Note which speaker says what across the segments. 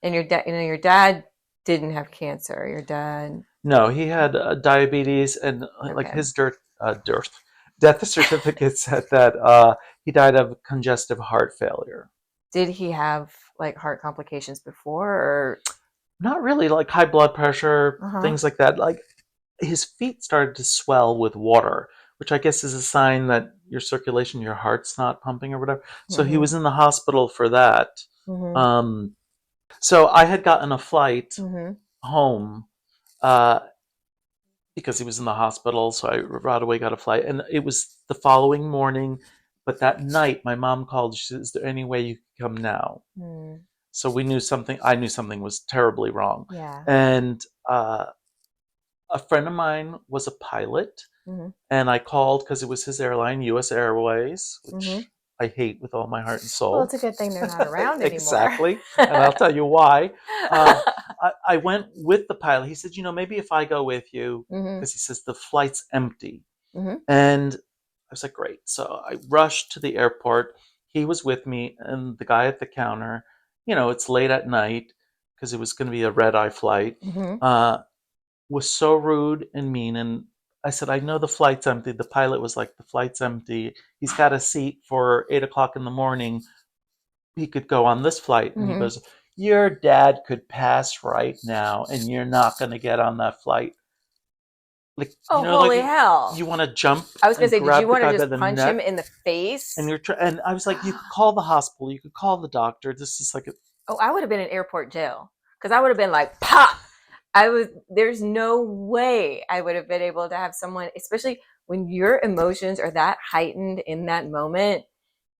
Speaker 1: And your dad didn't have cancer. Your dad,
Speaker 2: No, he had diabetes, and like
Speaker 1: okay.
Speaker 2: his death certificate said that he died of congestive heart failure.
Speaker 1: Did he have like heart complications before or
Speaker 2: Not really, like high blood pressure,
Speaker 1: uh-huh.
Speaker 2: things like that. Like his feet started to swell with water, which I guess is a sign that your circulation, your heart's not pumping or whatever. So he
Speaker 1: Mm-hmm.
Speaker 2: was in the hospital for that.
Speaker 1: Mm-hmm.
Speaker 2: Um, so I had gotten a flight
Speaker 1: Mm-hmm.
Speaker 2: home uh, because he was in the hospital. So I right away got a flight, and it was the following morning. But that night, my mom called. She said, "Is there any way you could come now?"
Speaker 1: Mm.
Speaker 2: So we knew something. I knew something was terribly wrong,
Speaker 1: Yeah.
Speaker 2: and a friend of mine was a pilot,
Speaker 1: Mm-hmm.
Speaker 2: and I called because it was his airline, U.S. Airways,
Speaker 1: Mm-hmm.
Speaker 2: which I hate with all my heart and
Speaker 1: Well,
Speaker 2: soul.
Speaker 1: it's a good thing they're not around anymore.
Speaker 2: Exactly, and I'll tell you why. Uh, I went with the pilot. He said, maybe if I go with you,
Speaker 1: Mm-hmm.
Speaker 2: because he says the flight's empty.
Speaker 1: Mm-hmm.
Speaker 2: And I was like, great. So I rushed to the airport. He was with me, and the guy at the counter, it's late at night because it was going to be a red eye flight,
Speaker 1: Mm-hmm.
Speaker 2: uh, was so rude and mean. And I said, I know the flight's empty. The pilot was like, the flight's empty. He's got a seat for 8 o'clock in the morning. He could go on this flight. And he
Speaker 1: Mm-hmm.
Speaker 2: goes, your dad could pass right now, and you're not going to get on that flight. Like,
Speaker 1: Oh,
Speaker 2: like
Speaker 1: holy hell.
Speaker 2: you want to jump
Speaker 1: I was gonna
Speaker 2: and
Speaker 1: say, did you
Speaker 2: grab the
Speaker 1: want to
Speaker 2: guy by
Speaker 1: just
Speaker 2: the
Speaker 1: punch him
Speaker 2: neck,
Speaker 1: in the face?
Speaker 2: and I was like, you could call the hospital, you could call the doctor. This is like,
Speaker 1: Oh, I would have been in airport jail because I would have been like, pop. There's no way I would have been able to have someone, especially when your emotions are that heightened in that moment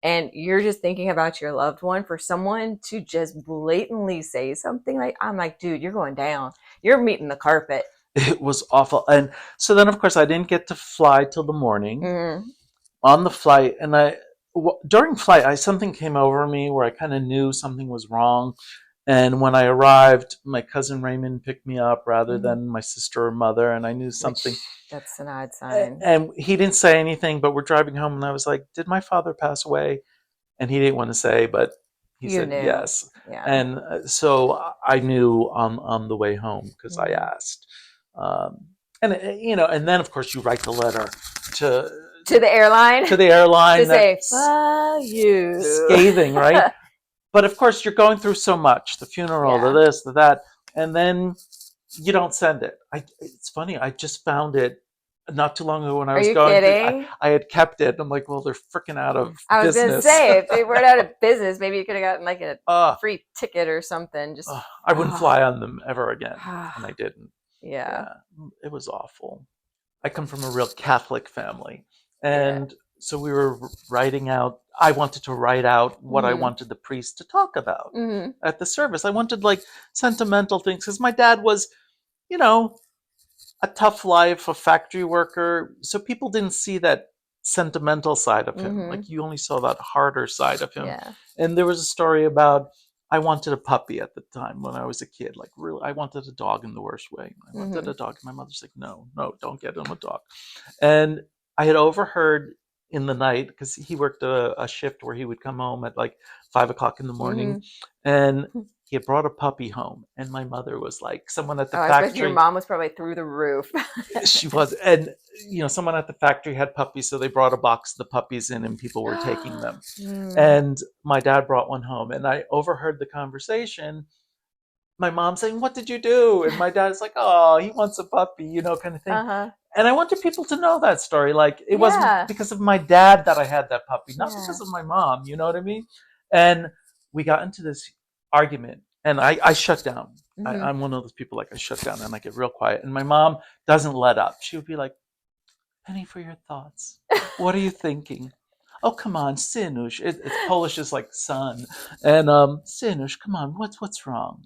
Speaker 1: and you're just thinking about your loved one, for someone to just blatantly say something like, I'm like, dude, you're going down. You're meeting the carpet.
Speaker 2: it was awful. And so then, of course, I didn't get to fly till the morning.
Speaker 1: Mm,
Speaker 2: On the flight, and during flight, something came over me where I kind of knew something was wrong. And when I arrived, my cousin Raymond picked me up rather
Speaker 1: mm,
Speaker 2: than my sister or mother, and I knew something.
Speaker 1: which that's an odd sign.
Speaker 2: And he didn't say anything, but we're driving home, and I was like, "Did my father pass away?" And he didn't want to say, but he
Speaker 1: You
Speaker 2: said
Speaker 1: knew.
Speaker 2: yes.
Speaker 1: Yeah.
Speaker 2: And so I knew on the way home because I
Speaker 1: Mm.
Speaker 2: asked. Um, and and then of course you write the letter to
Speaker 1: To the airline
Speaker 2: to the
Speaker 1: to
Speaker 2: airline
Speaker 1: say,
Speaker 2: that's
Speaker 1: fuck you.
Speaker 2: scathing, right? But of course you're going through so much, the funeral, the
Speaker 1: Yeah.
Speaker 2: this, the that, and then you don't send it. It's funny, I just found it not too long ago when I
Speaker 1: Are
Speaker 2: was
Speaker 1: you
Speaker 2: going through.
Speaker 1: kidding?
Speaker 2: I had kept it. I'm like, well, they're freaking out of
Speaker 1: I was gonna
Speaker 2: business.
Speaker 1: say if they weren't out of business, maybe you could have gotten like a
Speaker 2: uh,
Speaker 1: free ticket or something. Just
Speaker 2: I wouldn't
Speaker 1: ah,
Speaker 2: fly on them ever again, and I
Speaker 1: ah.
Speaker 2: didn't.
Speaker 1: Yeah,
Speaker 2: Yeah, it was awful. I come from a real Catholic family,
Speaker 1: yeah.
Speaker 2: and so we were writing out. I wanted to write out what I
Speaker 1: Mhm.
Speaker 2: wanted the priest to talk about
Speaker 1: Mhm.
Speaker 2: at the service. I wanted like sentimental things because my dad was, you know, a tough life, a factory worker. So people didn't see that sentimental side of him.
Speaker 1: Mhm.
Speaker 2: Like you only saw that harder side of him.
Speaker 1: Yeah.
Speaker 2: And there was a story about I wanted a puppy at the time when I was a kid. Like really, I wanted a dog in the worst way. I wanted
Speaker 1: Mhm.
Speaker 2: a dog. And my mother's like, no, no, don't get him a dog. And I had overheard in the night because he worked a shift where he would come home at like 5 o'clock in the morning,
Speaker 1: Mhm.
Speaker 2: and he had brought a puppy home. And my mother was like, someone at the
Speaker 1: Oh, I suppose your
Speaker 2: factory,
Speaker 1: mom was probably through the roof.
Speaker 2: she was, and someone at the factory had puppies, so they brought a box of the puppies in, and people were taking them.
Speaker 1: Mm.
Speaker 2: And my dad brought one home, and I overheard the conversation. My mom saying, "What did you do?" And my dad's like, "Oh, he wants a puppy," kind of thing.
Speaker 1: Uh huh.
Speaker 2: And I wanted people to know that story. Like it wasn't
Speaker 1: Yeah.
Speaker 2: because of my dad that I had that puppy, not
Speaker 1: Yeah.
Speaker 2: because of my mom. You know what I mean? And we got into this argument, and I shut down.
Speaker 1: Mhm.
Speaker 2: I'm one of those people like I shut down and I get real quiet. And my mom doesn't let up. She would be like, "Penny, for your thoughts. What are you thinking?" "Oh, come on, Synush." It's Polish is like son, and Synush, come on, what's wrong?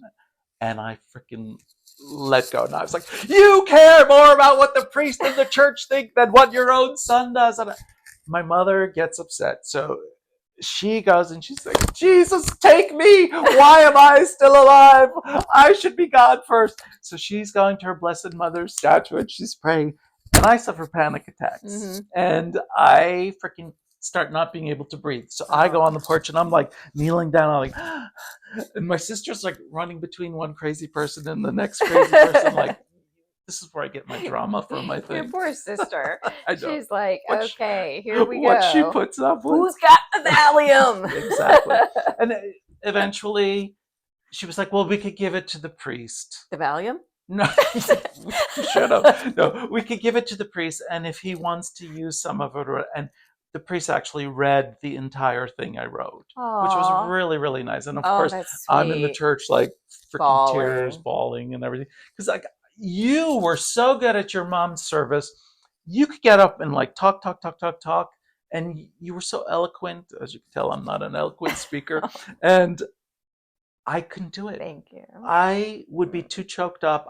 Speaker 2: And I freaking let go. And I was like, "You care more about what the priest and the church think than what your own son does." And my mother gets upset, so she goes and she's like, "Jesus, take me! Why am I still alive? I should be God first." So she's going to her Blessed Mother's statue and she's praying, and I suffer panic attacks,
Speaker 1: Mhm.
Speaker 2: and I freaking start not being able to breathe. So I go
Speaker 1: Oh.
Speaker 2: on the porch and I'm like kneeling down. I'm like, and my sister's like running between one crazy person and the next crazy person. Like, this is where I get my drama from, I
Speaker 1: Your
Speaker 2: think.
Speaker 1: poor sister.
Speaker 2: I know.
Speaker 1: She's like,
Speaker 2: What she,
Speaker 1: okay, here we
Speaker 2: what she
Speaker 1: go.
Speaker 2: puts up with.
Speaker 1: Who's got the Valium?
Speaker 2: Exactly. And eventually she was like, well, we could give it to the priest.
Speaker 1: The Valium?
Speaker 2: No, shut up. No, we could give it to the priest, and if he wants to use some of it, and the priest actually read the entire thing I wrote, which was
Speaker 1: Aw.
Speaker 2: really, really nice. And of
Speaker 1: Oh,
Speaker 2: course,
Speaker 1: that's
Speaker 2: I'm in the
Speaker 1: sweet.
Speaker 2: church, like freaking tears,
Speaker 1: Bawling.
Speaker 2: bawling, and everything. Because like you were so good at your mom's service, you could get up and like talk, talk, talk, talk, talk, and you were so eloquent. As you can tell, I'm not an eloquent speaker, and I couldn't do it.
Speaker 1: Thank you.
Speaker 2: I would be too choked up.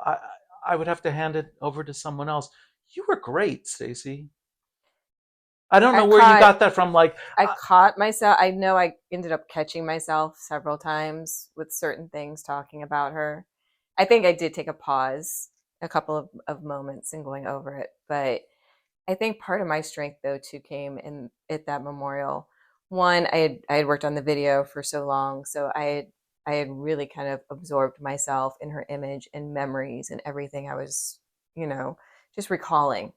Speaker 2: I would have to hand it over to someone else. You were great, Stacy. I don't
Speaker 1: I
Speaker 2: know where you
Speaker 1: caught
Speaker 2: got that from. Like,
Speaker 1: I caught myself. I know I ended up catching myself several times with certain things talking about her. I think I did take a pause, a couple of moments in going over it. But I think part of my strength though too came in at that memorial. One, I had worked on the video for so long, so I had really kind of absorbed myself in her image and memories and everything I was, you know, just recalling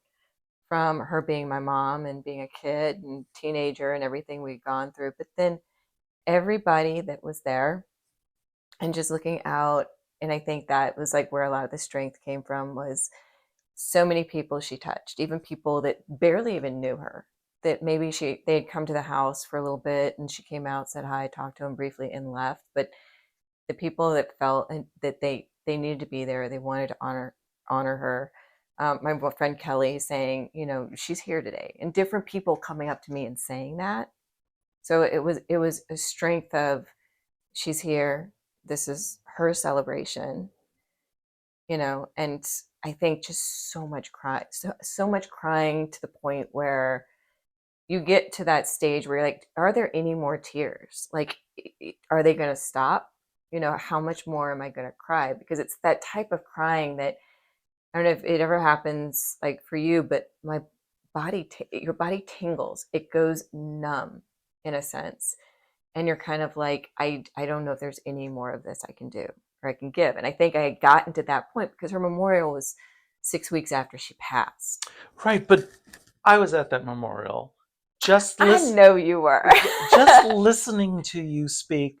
Speaker 1: from her being my mom and being a kid and teenager and everything we'd gone through. But then everybody that was there and just looking out, and I think that was like where a lot of the strength came from was so many people she touched, even people that barely even knew her. That maybe they had come to the house for a little bit and she came out, said hi, talked to him briefly, and left. But the people that felt that they needed to be there, they wanted to honor her. My friend Kelly saying, you know, she's here today, and different people coming up to me and saying that. So it was a strength of she's here. This is her celebration, you know, and I think just so much cry, so much crying to the point where you get to that stage where you're like, are there any more tears? Like, are they going to stop? You know, how much more am I going to cry? Because it's that type of crying that I don't know if it ever happens like for you, but my your body tingles. It goes numb in a sense. And you're kind of like, I don't know if there's any more of this I can do or I can give. And I think I had gotten to that point because her memorial was 6 weeks after she passed.
Speaker 2: right, but I was at that memorial. Just
Speaker 1: I
Speaker 2: listen,
Speaker 1: know you were.
Speaker 2: just listening to you speak.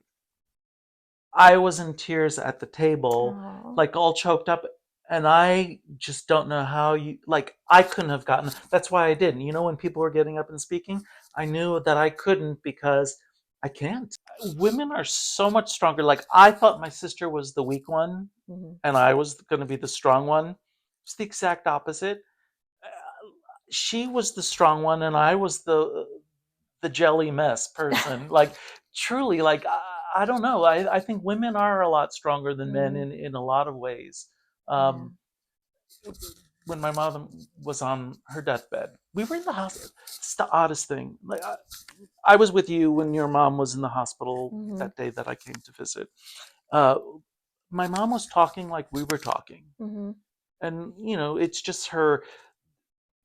Speaker 2: I was in tears at the table,
Speaker 1: Oh.
Speaker 2: like all choked up. And I just don't know how you, like, I couldn't have gotten, that's why I didn't. You know, when people were getting up and speaking, I knew that I couldn't because I can't. Women are so much stronger. Like, I thought my sister was the weak one
Speaker 1: Mhm.
Speaker 2: and I was going to be the strong one. It's the exact opposite. She was the strong one and I was the jelly mess person. Like, truly, like, I don't know. I think women are a lot stronger than men
Speaker 1: Mhm.
Speaker 2: in a lot of ways.
Speaker 1: Yeah.
Speaker 2: Um, when my mother was on her deathbed, we were in the hospital. It's the oddest thing. Like, I was with you when your mom was in the hospital
Speaker 1: Mhm.
Speaker 2: that day that I came to visit. Uh, my mom was talking like we were talking.
Speaker 1: Mhm.
Speaker 2: And, you know, it's just her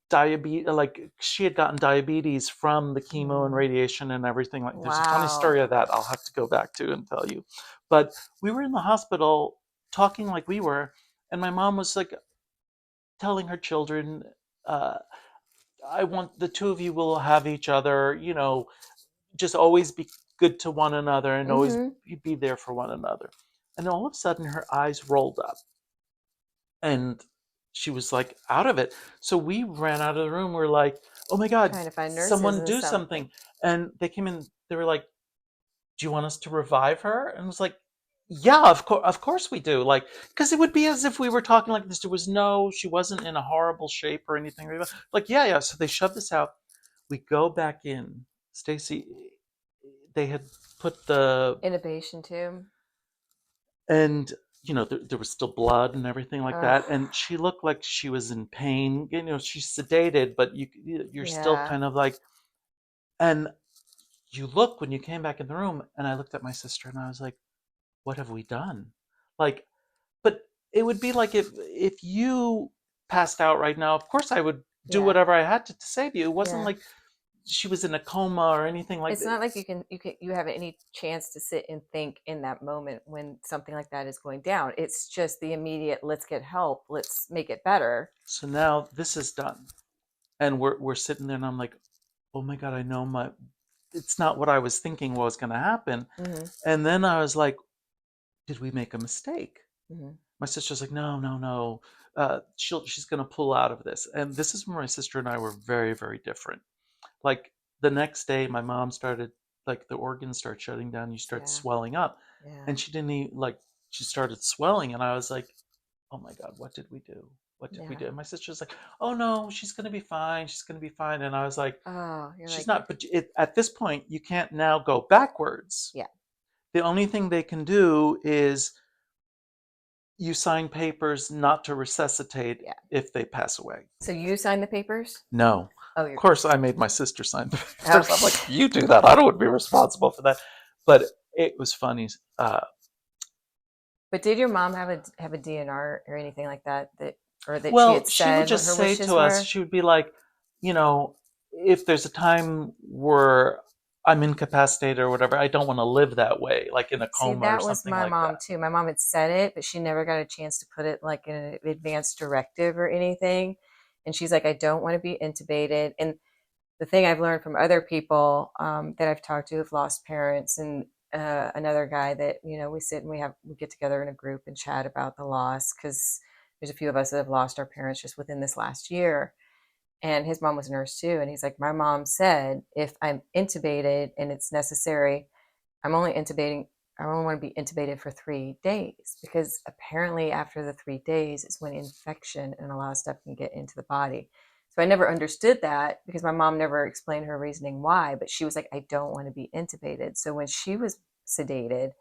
Speaker 2: diabetes, like she had gotten diabetes from the chemo and
Speaker 1: Mm.
Speaker 2: radiation and everything. Like, there's a funny story
Speaker 1: Wow.
Speaker 2: of that I'll have to go back to and tell you. But we were in the hospital talking like we were, and my mom was like telling her children, uh, I want the two of you will have each other, you know, just always be good to one another and always
Speaker 1: Mhm.
Speaker 2: be there for one another. And all of a sudden her eyes rolled up and she was like out of it. So we ran out of the room. We're like, oh my God,
Speaker 1: Trying to find nurses
Speaker 2: someone
Speaker 1: and
Speaker 2: do
Speaker 1: something.
Speaker 2: something. And they came in, they were like, do you want us to revive her? And I was like, yeah, of course we do. Like, because it would be as if we were talking like this. There was no, she wasn't in a horrible shape or anything. Like, yeah, yeah. So they shoved this out. We go back in. Stacy, they had put the,
Speaker 1: Intubation tube.
Speaker 2: and you know there was still blood and everything like
Speaker 1: Ugh.
Speaker 2: that, and she looked like she was in pain. You know, she's sedated, but you're still
Speaker 1: Yeah.
Speaker 2: kind of like, and you look when you came back in the room, and I looked at my sister and I was like, what have we done? Like, but it would be like if you passed out right now, of course I would do
Speaker 1: Yeah.
Speaker 2: whatever I had to save you. It wasn't
Speaker 1: Yeah.
Speaker 2: like she was in a coma or anything like
Speaker 1: It's
Speaker 2: that.
Speaker 1: not like you have any chance to sit and think in that moment when something like that is going down. It's just the immediate, let's get help, let's make it better.
Speaker 2: So now this is done, and we're sitting there, and I'm like, oh my god, I know my. It's not what I was thinking was going to happen,
Speaker 1: Hmm.
Speaker 2: and then I was like, did we make a mistake?
Speaker 1: Hmm.
Speaker 2: My sister's like, no, no, no. She's going to pull out of this, and this is where my sister and I were very, very different. Like the next day, my mom started like the organs start shutting down. You start
Speaker 1: Yeah.
Speaker 2: swelling up,
Speaker 1: Yeah.
Speaker 2: and she didn't even like. She started swelling, and I was like, oh my god, what did we do? What did we
Speaker 1: Yeah.
Speaker 2: do? And my sister's like, oh no, she's going to be fine. She's going to be fine. And I was like,
Speaker 1: Oh, you're
Speaker 2: she's
Speaker 1: like,
Speaker 2: not. But at this point, you can't now go backwards.
Speaker 1: yeah.
Speaker 2: The only thing they can do is you sign papers not to resuscitate
Speaker 1: Yeah.
Speaker 2: if they pass away.
Speaker 1: So you signed the papers?
Speaker 2: No.
Speaker 1: Oh,
Speaker 2: Of
Speaker 1: you're
Speaker 2: course, I made my sister sign the papers. I'm like,
Speaker 1: okay.
Speaker 2: you do that. I don't be responsible for that. But it was funny.
Speaker 1: But did your mom have a DNR or anything like that or that she
Speaker 2: Well,
Speaker 1: had
Speaker 2: she would
Speaker 1: said what
Speaker 2: just
Speaker 1: her
Speaker 2: say
Speaker 1: wishes
Speaker 2: to us,
Speaker 1: were?
Speaker 2: she would be like, you know, if there's a time where I'm incapacitated or whatever, I don't want to live that way, like in a
Speaker 1: See,
Speaker 2: coma or
Speaker 1: that was
Speaker 2: something
Speaker 1: my
Speaker 2: like
Speaker 1: mom
Speaker 2: that.
Speaker 1: too. My mom had said it, but she never got a chance to put it like in an advanced directive or anything. And she's like, I don't want to be intubated. And the thing I've learned from other people that I've talked to who've lost parents, and another guy that we sit and we get together in a group and chat about the loss because there's a few of us that have lost our parents just within this last year. And his mom was a nurse too, and he's like, my mom said if I'm intubated and it's necessary, I'm only intubating. I only want to be intubated for 3 days because apparently after the 3 days is when infection and a lot of stuff can get into the body. So I never understood that because my mom never explained her reasoning why, but she was like, I don't want to be intubated. So when she was sedated,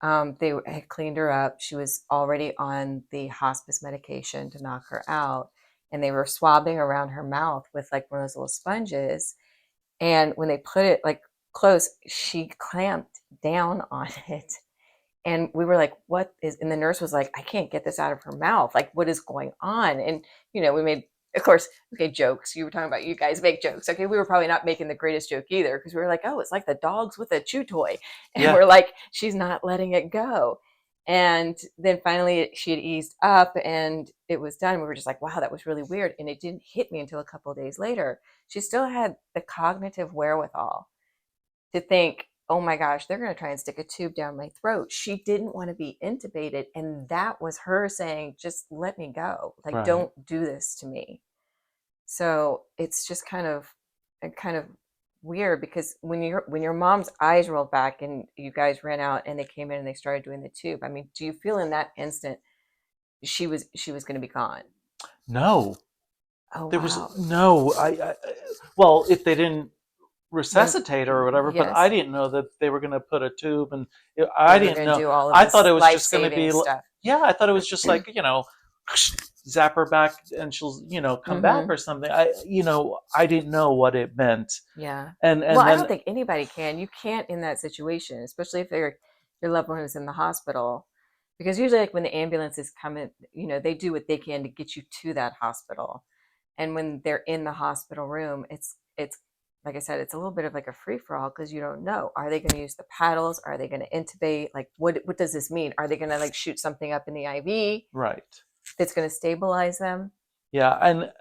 Speaker 1: they had cleaned her up. She was already on the hospice medication to knock her out. And they were swabbing around her mouth with like one of those little sponges. And when they put it like close, she clamped down on it. And we were like, what is, and the nurse was like, I can't get this out of her mouth. Like, what is going on? And, we made, of course, okay, jokes. You were talking about you guys make jokes. Okay. We were probably not making the greatest joke either because we were like, oh, it's like the dogs with a chew toy. And
Speaker 2: Yeah,
Speaker 1: we're like, she's not letting it go. And then finally she had eased up and it was done. We were just like, wow, that was really weird. And it didn't hit me until a couple of days later. She still had the cognitive wherewithal to think, oh my gosh, they're going to try and stick a tube down my throat. She didn't want to be intubated. And that was her saying, just let me go. Like,
Speaker 2: right.
Speaker 1: don't do this to me. So it's just kind of weird because when your mom's eyes rolled back and you guys ran out and they came in and they started doing the tube, I mean, do you feel in that instant she was going to be gone?
Speaker 2: No,
Speaker 1: Oh,
Speaker 2: there was
Speaker 1: wow.
Speaker 2: no. Well, if they didn't
Speaker 1: When
Speaker 2: resuscitate her or whatever, but I
Speaker 1: Yes.
Speaker 2: didn't know that they were going to put a tube, and I
Speaker 1: Yeah, they're
Speaker 2: didn't
Speaker 1: going to
Speaker 2: know.
Speaker 1: do all of
Speaker 2: I thought
Speaker 1: this
Speaker 2: it was just going to
Speaker 1: life-saving
Speaker 2: be,
Speaker 1: stuff.
Speaker 2: yeah, I thought it was just like, zap her back and she'll, come back
Speaker 1: Mm-hmm.
Speaker 2: or something. I didn't know what it meant.
Speaker 1: Yeah.
Speaker 2: And
Speaker 1: Well, I
Speaker 2: then,
Speaker 1: don't think anybody can. You can't in that situation, especially if your loved one is in the hospital. Because usually like when the ambulances come in, they do what they can to get you to that hospital. And when they're in the hospital room, it's like I said, it's a little bit of like a free for all because you don't know. Are they going to use the paddles? Are they going to intubate? Like what does this mean? Are they going to like shoot something up in the IV
Speaker 2: right.
Speaker 1: that's going to stabilize them?
Speaker 2: Yeah. And,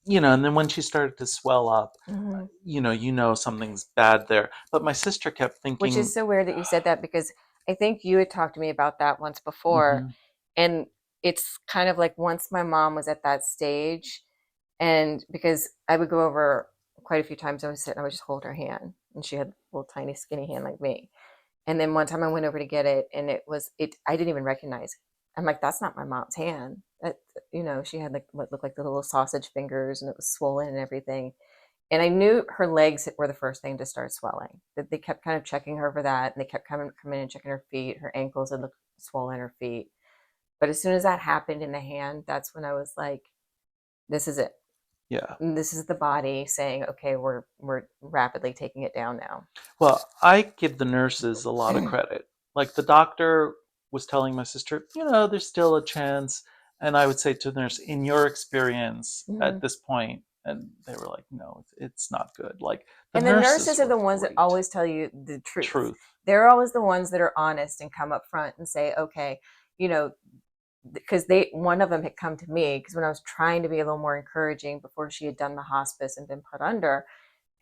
Speaker 2: and then when she started to swell up,
Speaker 1: Mm-hmm.
Speaker 2: something's bad there. But my sister kept
Speaker 1: Which
Speaker 2: thinking,
Speaker 1: is so weird that you said that because I think you had talked to me about that once before.
Speaker 2: mhm,
Speaker 1: And it's kind of like once my mom was at that stage, and because I would go over quite a few times, I would sit and I would just hold her hand. And she had a little tiny skinny hand like me. And then one time I went over to get it and I didn't even recognize it. I'm like, that's not my mom's hand. That she had like what looked like the little sausage fingers and it was swollen and everything. And I knew her legs were the first thing to start swelling. That they kept kind of checking her for that, and they kept coming in and checking her feet. Her ankles had looked swollen, her feet. But as soon as that happened in the hand, that's when I was like, "This is it.
Speaker 2: yeah.
Speaker 1: This is the body saying, okay, we're rapidly taking it down now."
Speaker 2: Well, I give the nurses a lot of credit. Like the doctor was telling my sister, there's still a chance. And I would say to the nurse, in your experience
Speaker 1: Hmm.
Speaker 2: at this point, And they were like, no, it's not good. Like the
Speaker 1: And the
Speaker 2: nurses
Speaker 1: nurses are
Speaker 2: were
Speaker 1: the ones that
Speaker 2: great.
Speaker 1: always tell you the truth.
Speaker 2: Truth.
Speaker 1: They're always the ones that are honest and come up front and say, okay, you know, because one of them had come to me because when I was trying to be a little more encouraging before she had done the hospice and been put under,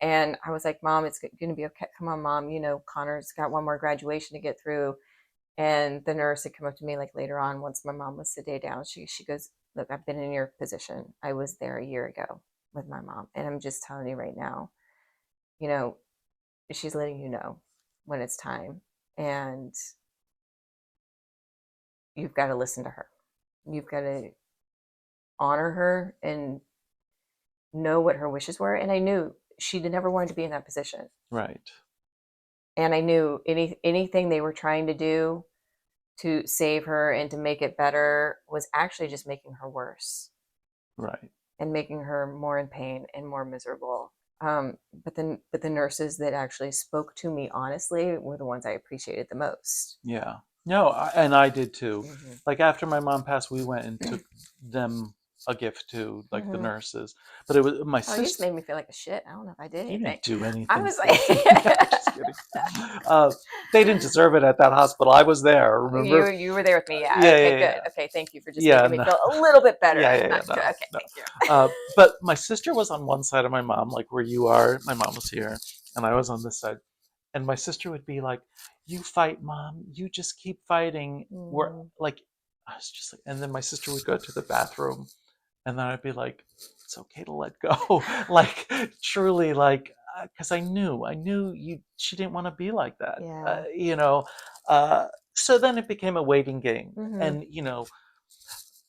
Speaker 1: and I was like, Mom, it's going to be okay. Come on, Mom. You know, Connor's got one more graduation to get through. And the nurse had come up to me like later on, once my mom was sedated down. She goes, look, I've been in your position. I was there a year ago with my mom, and I'm just telling you right now, you know, she's letting you know when it's time, and you've got to listen to her. You've got to honor her and know what her wishes were. And I knew she never wanted to be in that position.
Speaker 2: Right.
Speaker 1: And I knew anything they were trying to do to save her and to make it better was actually just making her worse.
Speaker 2: Right.
Speaker 1: And making her more in pain and more miserable. But the nurses that actually spoke to me honestly were the ones I appreciated the most.
Speaker 2: Yeah. No, and I did too.
Speaker 1: Mm-hmm.
Speaker 2: Like after my mom passed, we went and took them a gift too, like the
Speaker 1: Mm-hmm.
Speaker 2: nurses. But it was my
Speaker 1: Oh, you just
Speaker 2: sister.
Speaker 1: made me feel like a shit. I don't know if I did
Speaker 2: You
Speaker 1: anything.
Speaker 2: didn't do
Speaker 1: I
Speaker 2: anything,
Speaker 1: was like,
Speaker 2: Stacy. Just kidding. They didn't deserve it at that hospital. I was there. Remember?
Speaker 1: you were there with me. Yeah.
Speaker 2: Yeah,
Speaker 1: Okay.
Speaker 2: yeah,
Speaker 1: Good.
Speaker 2: yeah.
Speaker 1: Okay. Thank you for just
Speaker 2: Yeah,
Speaker 1: making me
Speaker 2: no.
Speaker 1: feel a little bit better.
Speaker 2: Yeah, yeah, yeah.
Speaker 1: Not
Speaker 2: No,
Speaker 1: good. Okay.
Speaker 2: no.
Speaker 1: Thank you.
Speaker 2: But my sister was on one side of my mom, like where you are. My mom was here, and I was on this side. And my sister would be like, "You fight, mom. You just keep fighting." We're
Speaker 1: Mm,
Speaker 2: like, I was just like, and then my sister would go to the bathroom, and then I'd be like, "It's okay to let go." Like truly, like because I knew you. She didn't want to be like that,
Speaker 1: yeah.
Speaker 2: you know. Uh, so then it became a waiting game,
Speaker 1: Mm-hmm.
Speaker 2: and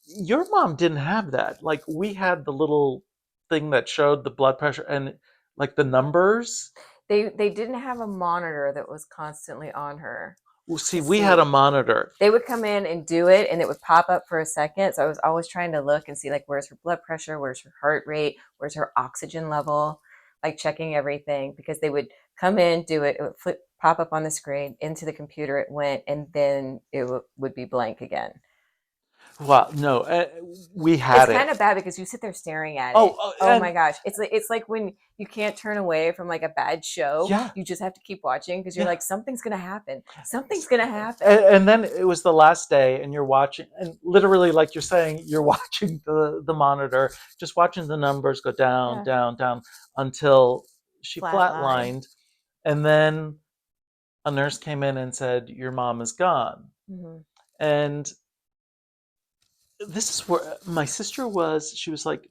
Speaker 2: your mom didn't have that. Like we had the little thing that showed the blood pressure and like the numbers.
Speaker 1: They didn't have a monitor that was constantly on her
Speaker 2: Well,
Speaker 1: to
Speaker 2: see, we had a
Speaker 1: see.
Speaker 2: monitor.
Speaker 1: They would come in and do it and it would pop up for a second. So I was always trying to look and see like where's her blood pressure, where's her heart rate, where's her oxygen level, like checking everything because they would come in, do it, it would pop up on the screen, into the computer it went, and then it would be blank again.
Speaker 2: Well, no, we
Speaker 1: It's
Speaker 2: had it.
Speaker 1: kind of bad because you sit there staring at it.
Speaker 2: Oh,
Speaker 1: Oh
Speaker 2: and
Speaker 1: my gosh. It's like when you can't turn away from like a bad show.
Speaker 2: yeah,
Speaker 1: You just have to keep watching because you're
Speaker 2: yeah.
Speaker 1: like, something's gonna happen. Something's gonna happen.
Speaker 2: And then it was the last day, and you're watching, and literally, like you're saying, you're watching the monitor, just watching the numbers go down,
Speaker 1: Yeah.
Speaker 2: down, down until she
Speaker 1: Flatline.
Speaker 2: flatlined, and then a nurse came in and said, "Your mom is gone."
Speaker 1: Mm-hmm.
Speaker 2: And this is where my sister was. She was like,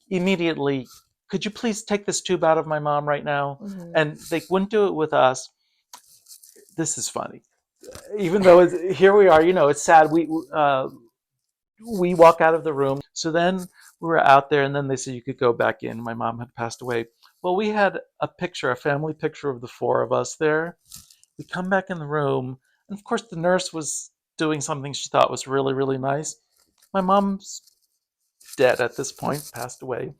Speaker 2: immediately, "Could you please take this tube out of my mom right now?"
Speaker 1: Mm-hmm.
Speaker 2: And they wouldn't do it with us. This is funny, even though here we are. It's sad. We walk out of the room. So then we were out there, and then they said you could go back in. My mom had passed away. Well, we had a family picture of the four of us there. We come back in the room, and of course, the nurse was doing something she thought was really, really nice. My mom's dead at this point, passed away.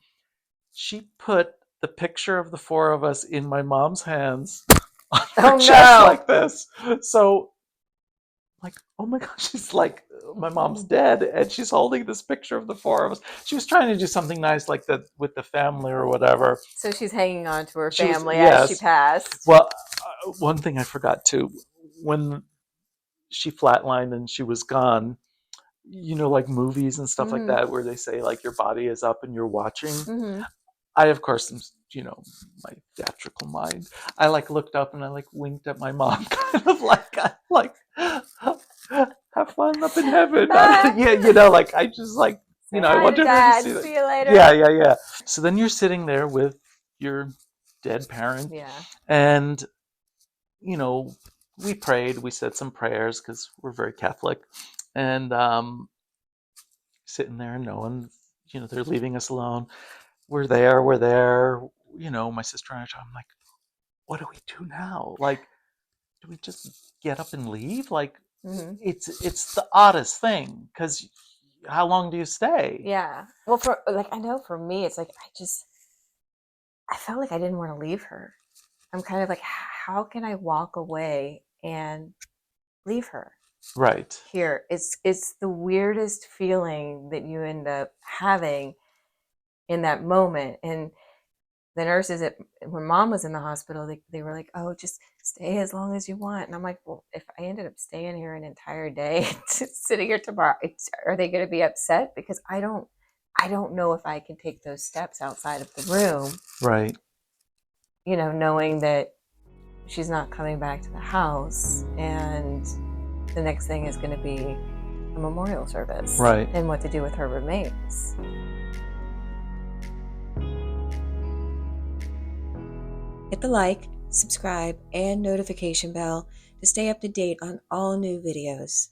Speaker 2: She put the picture of the four of us in my mom's hands on her
Speaker 1: Oh
Speaker 2: chest
Speaker 1: no.
Speaker 2: like this. So, like, oh my gosh, she's like, my mom's dead, and she's holding this picture of the four of us. She was trying to do something nice, like that with the family or whatever.
Speaker 1: So she's hanging on to her
Speaker 2: She was,
Speaker 1: family as she
Speaker 2: yes.
Speaker 1: passed.
Speaker 2: Well, one thing I forgot too, when she flatlined and she was gone, like movies and stuff like
Speaker 1: Mm-hmm.
Speaker 2: that, where they say like your body is up and you're watching.
Speaker 1: Mm-hmm.
Speaker 2: I, of course, am, my theatrical mind. I like looked up and I like winked at my mom, kind of like, have fun up in heaven. Yeah, like I just like,
Speaker 1: Say
Speaker 2: I
Speaker 1: hi to
Speaker 2: wanted her to
Speaker 1: dad.
Speaker 2: see that.
Speaker 1: See you
Speaker 2: Yeah,
Speaker 1: later.
Speaker 2: yeah, yeah. So then you're sitting there with your dead parent,
Speaker 1: Yeah.
Speaker 2: and you know, we prayed. We said some prayers because we're very Catholic, and sitting there and knowing, they're leaving us alone. We're there. We're there. My sister and I'm like, what do we do now? Like, do we just get up and leave? Like,
Speaker 1: Mm-hmm.
Speaker 2: it's the oddest thing because how long do you stay?
Speaker 1: Yeah. Well, for like, I know for me, it's like I felt like I didn't want to leave her. I'm kind of like, how can I walk away and leave her
Speaker 2: Right.
Speaker 1: here? It's the weirdest feeling that you end up having, in that moment. And the nurses, when mom was in the hospital, they were like, oh, just stay as long as you want. And I'm like, well, if I ended up staying here an entire day, sitting here tomorrow, are they going to be upset? Because I don't know if I can take those steps outside of the room,
Speaker 2: Right.
Speaker 1: knowing that she's not coming back to the house, and the next thing is going to be a memorial service,
Speaker 2: Right.
Speaker 1: and what to do with her remains. Hit the like, subscribe, and notification bell to stay up to date on all new videos.